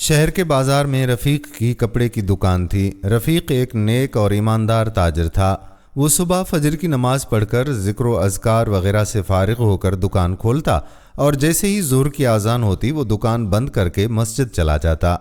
شہر کے بازار میں رفیق کی کپڑے کی دکان تھی۔ رفیق ایک نیک اور ایماندار تاجر تھا۔ وہ صبح فجر کی نماز پڑھ کر ذکر و اذکار وغیرہ سے فارغ ہو کر دکان کھولتا اور جیسے ہی ظہر کی اذان ہوتی وہ دکان بند کر کے مسجد چلا جاتا۔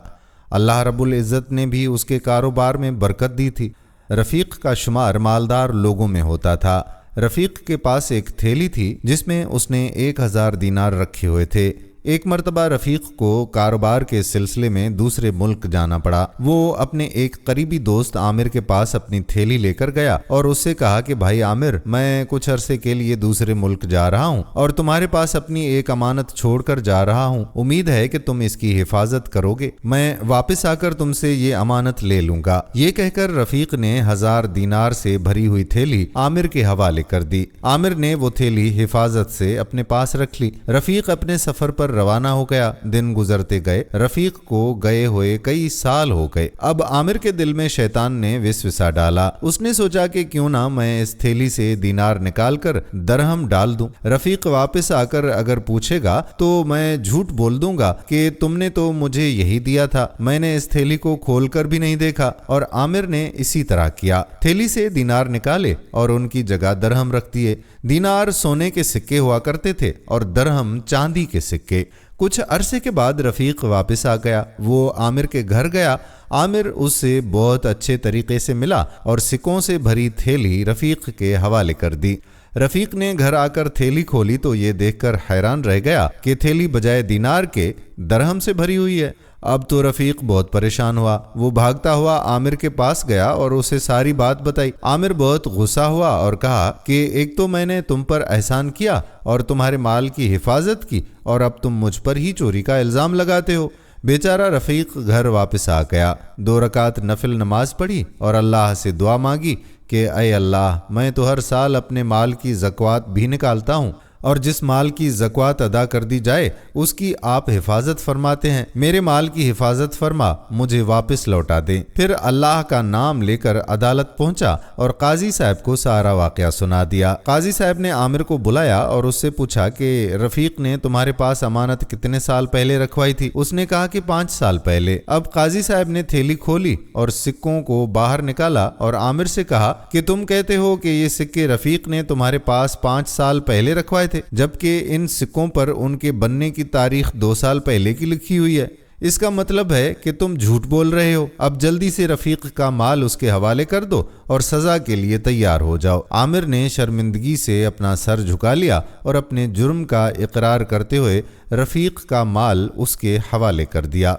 اللہ رب العزت نے بھی اس کے کاروبار میں برکت دی تھی۔ رفیق کا شمار مالدار لوگوں میں ہوتا تھا۔ رفیق کے پاس ایک تھیلی تھی جس میں اس نے 1000 دینار رکھے ہوئے تھے۔ ایک مرتبہ رفیق کو کاروبار کے سلسلے میں دوسرے ملک جانا پڑا۔ وہ اپنے ایک قریبی دوست عامر کے پاس اپنی تھیلی لے کر گیا اور اس سے کہا کہ بھائی عامر، میں کچھ عرصے کے لیے دوسرے ملک جا رہا ہوں اور تمہارے پاس اپنی ایک امانت چھوڑ کر جا رہا ہوں۔ امید ہے کہ تم اس کی حفاظت کرو گے۔ میں واپس آ کر تم سے یہ امانت لے لوں گا۔ یہ کہہ کر رفیق نے 1000 دینار سے بھری ہوئی تھیلی عامر کے حوالے کر دی۔ عامر نے وہ تھیلی حفاظت سے اپنے پاس رکھ لی۔ رفیق اپنے سفر پر روانہ ہو گیا۔ دن گزرتے گئے، رفیق کو گئے ہوئے کئی سال ہو گئے۔ اب عامر کے دل میں شیطان نے وسوسہ ڈالا۔ اس نے سوچا کہ کیوں نہ میں اس تھیلی سے دینار نکال کر درہم ڈال دوں۔ رفیق واپس آ کر اگر پوچھے گا تو میں جھوٹ بول دوں گا کہ تم نے تو مجھے یہی دیا تھا، میں نے اس تھیلی کو کھول کر بھی نہیں دیکھا۔ اور عامر نے اسی طرح کیا۔ تھیلی سے دینار نکالے اور ان کی جگہ درہم رکھ دیے۔ دینار سونے کے سکے ہوا کرتے تھے اور درہم چاندی کے سکے۔ کچھ عرصے کے بعد رفیق واپس آ گیا۔ وہ عامر کے گھر گیا۔ عامر اس سے بہت اچھے طریقے سے ملا اور سکوں سے بھری تھیلی رفیق کے حوالے کر دی۔ رفیق نے گھر آ کر تھیلی کھولی تو یہ دیکھ کر حیران رہ گیا کہ تھیلی بجائے دینار کے درہم سے بھری ہوئی ہے۔ اب تو رفیق بہت پریشان ہوا۔ وہ بھاگتا ہوا عامر کے پاس گیا اور اسے ساری بات بتائی۔ عامر بہت غصہ ہوا اور کہا کہ ایک تو میں نے تم پر احسان کیا اور تمہارے مال کی حفاظت کی، اور اب تم مجھ پر ہی چوری کا الزام لگاتے ہو۔ بیچارہ رفیق گھر واپس آ گیا۔ 2 رکعت نفل نماز پڑھی اور اللہ سے دعا مانگی کہ اے اللہ، میں تو ہر سال اپنے مال کی زکوٰۃ بھی نکالتا ہوں، اور جس مال کی زکوٰۃ ادا کر دی جائے اس کی آپ حفاظت فرماتے ہیں۔ میرے مال کی حفاظت فرما، مجھے واپس لوٹا دیں۔ پھر اللہ کا نام لے کر عدالت پہنچا اور قاضی صاحب کو سارا واقعہ سنا دیا۔ قاضی صاحب نے عامر کو بلایا اور اس سے پوچھا کہ رفیق نے تمہارے پاس امانت کتنے سال پہلے رکھوائی تھی؟ اس نے کہا کہ 5 سال پہلے۔ اب قاضی صاحب نے تھیلی کھولی اور سکوں کو باہر نکالا اور عامر سے کہا کہ تم کہتے ہو کہ یہ سکے رفیق نے تمہارے پاس 5 سال پہلے رکھوائے تھے، جبکہ ان سکوں پر ان کے بننے کی تاریخ 2 سال پہلے کی لکھی ہوئی ہے۔ اس کا مطلب ہے کہ تم جھوٹ بول رہے ہو۔ اب جلدی سے رفیق کا مال اس کے حوالے کر دو اور سزا کے لیے تیار ہو جاؤ۔ عامر نے شرمندگی سے اپنا سر جھکا لیا اور اپنے جرم کا اقرار کرتے ہوئے رفیق کا مال اس کے حوالے کر دیا۔